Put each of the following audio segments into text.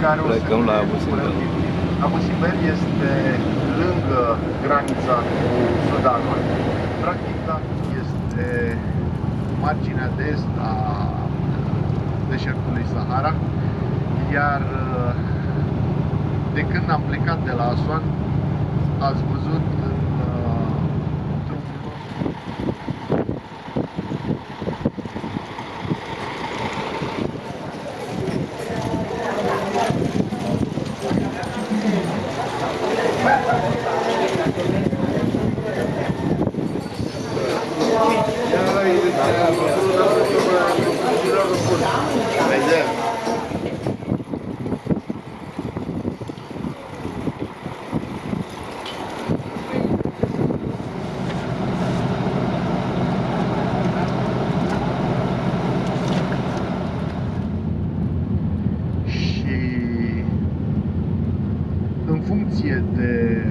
care o Plecăm la Abu Simbel. Abu Simbel este lângă granița cu Sudanul. Practic, este marginea de est a deșertului Sahara, iar de când am plecat de la Aswan, ați văzut în funcție de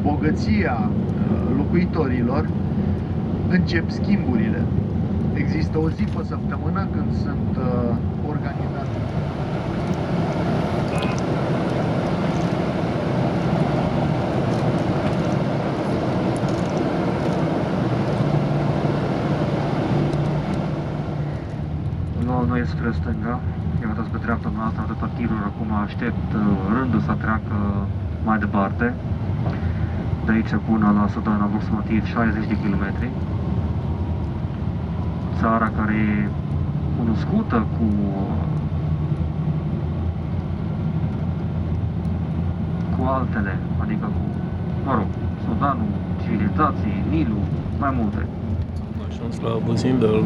bogăția locuitorilor, încep schimburile. Există o zi pe săptămână când sunt organizate. Noi spre stânga, eu dați pe dreapta noastră, atâta tiruri, acum aștept rândul să treacă mai departe. De aici până la Sudan, aproximativ 60 de kilometri. Țara care e cunoscută cu altele, adică cu, mă rog, Sudanul, civilizații, Nilul, mai multe. Am ajuns la Abu Simbel.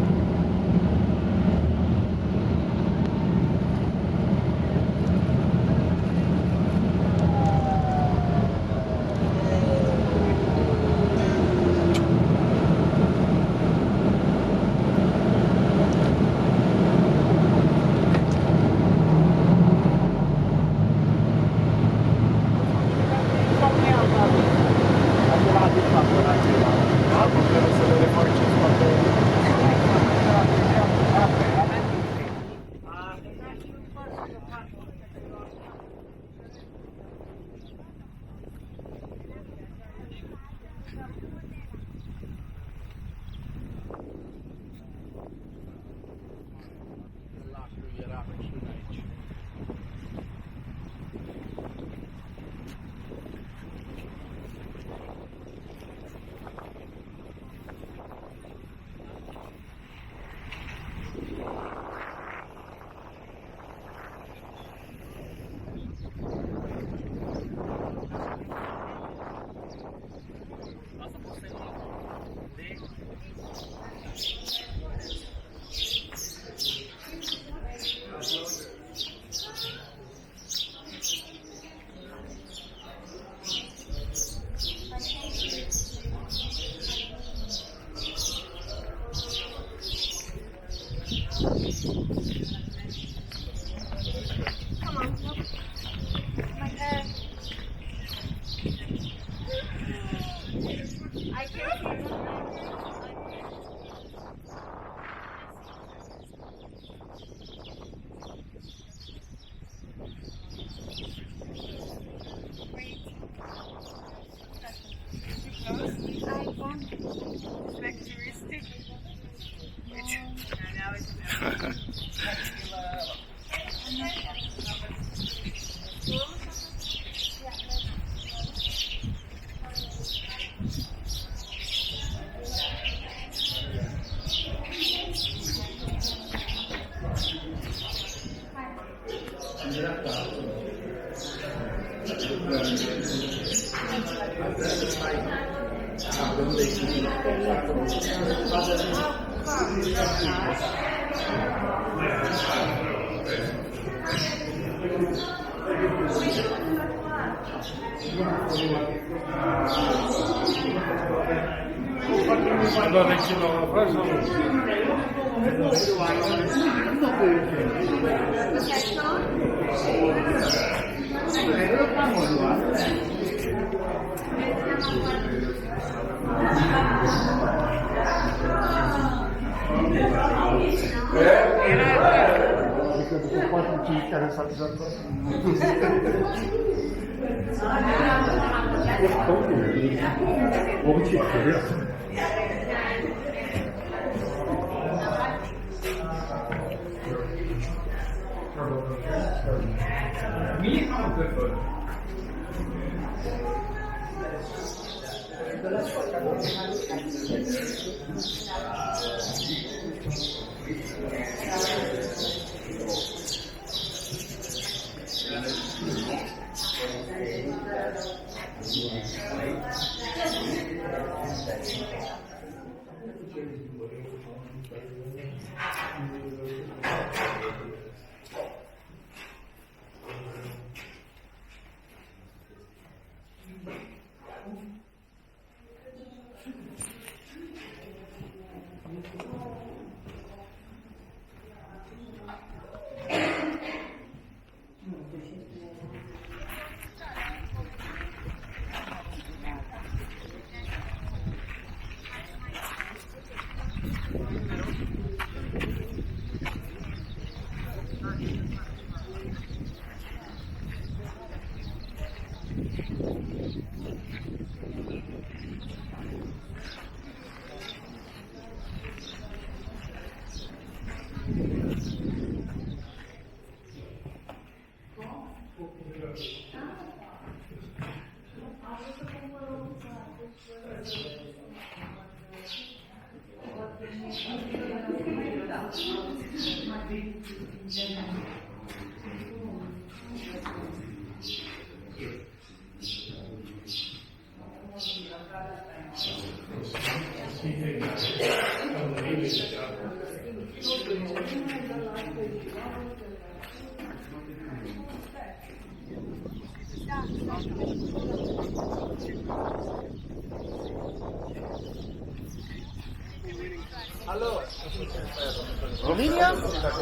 Romania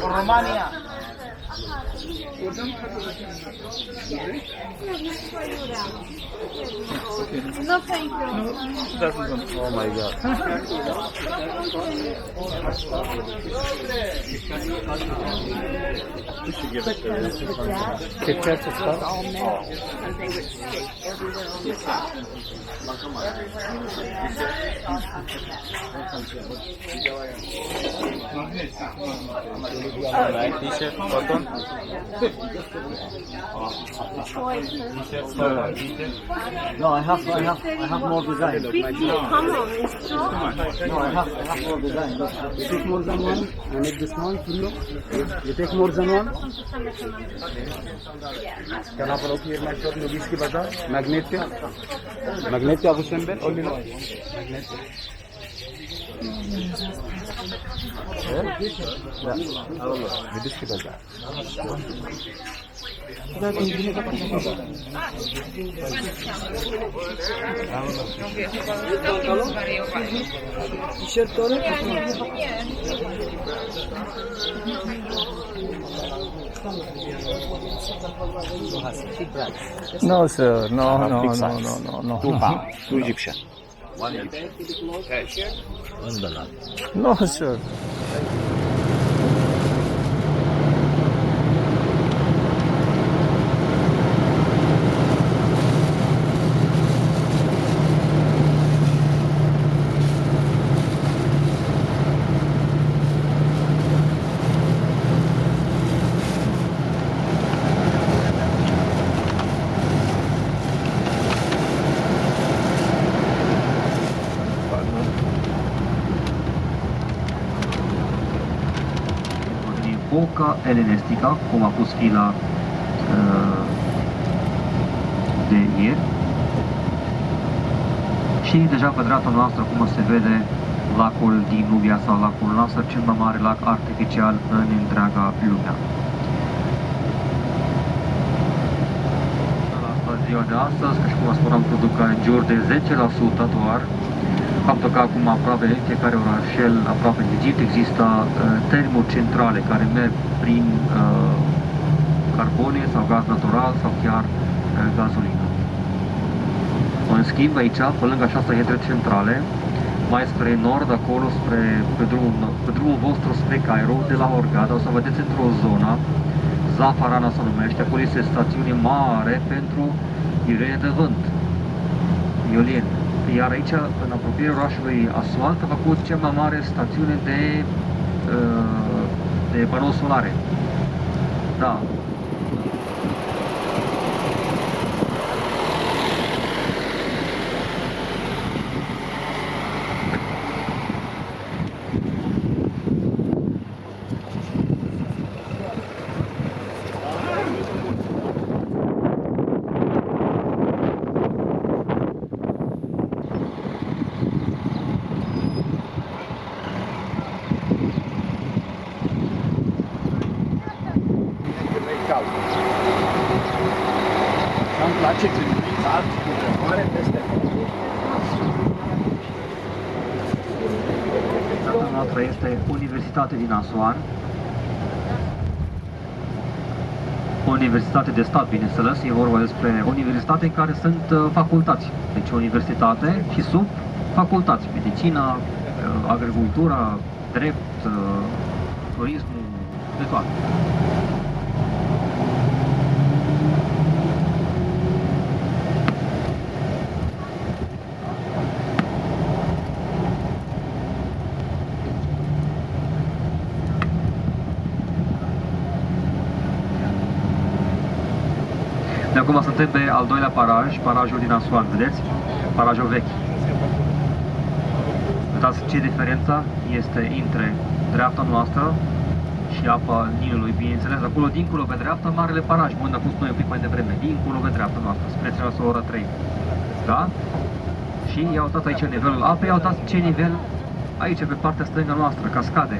or Romania? No, thank you. Oh my God. Kit Kat is fun. All metal, and they would stick everywhere T-shirt, cotton. No, I have more design. 50, come on, it's true. No, I have more design. Look, you take more than one. I make this one for you. You take more than one. Can I follow here my shop? Nobiski Bazaar. Magnetia. Magnetia Abu Simbel. Only no. Magnetia. Nobiski Bazaar. No, sir. No. 2 pounds. 2 Egyptian. 1 Egyptian. No, sir. Epoca elenistică, cum a pus fila de ieri. Și deja pe dreapta noastră, cum se vede, lacul din Nubia sau lacul Nasser, cel mai mare lac artificial în întreaga lume. La ziua de astăzi, ca și cum spuneam, produc în jur de 10% doar. Faptul că acum aproape fiecare orașel, aproape în Egipt, există termocentrale care merg prin carbone sau gaz natural sau chiar gazolină. În schimb, aici, pe lângă această hidrocentrale, mai spre nord, acolo, pe drumul vostru spre Cairo, de la Hurghada, o să vedeți într-o Zafarana se numește, acolo este stațiune mare pentru iurie de vânt, Iulien. Iar aici, în apropierea orașului Aswan, s-a făcut cea mai mare stațiune de panouri solare. Da. Și-mi place când uiți alți cu tremoare peste Data noastră este Universitatea din Aswan. O universitate de stat, bineînțeles, e vorba despre universitate în care sunt facultăți. Deci universitate și sub facultăți, medicina, agricultura, drept, turismul, de toate. De acum suntem pe al doilea paraj, parajul din Aswan, vedeți? Parajul vechi. Uitați ce diferența este între dreapta noastră și apa Nilului, bineînțeles. Acolo, dincolo, pe dreapta, marele paraj, unde a fost noi un pic mai devreme, dincolo, pe dreapta noastră, spre treaba ora 3. Da? Și ia uitați aici nivelul apei, ia uitați ce nivel aici, pe partea stângă noastră, cascade.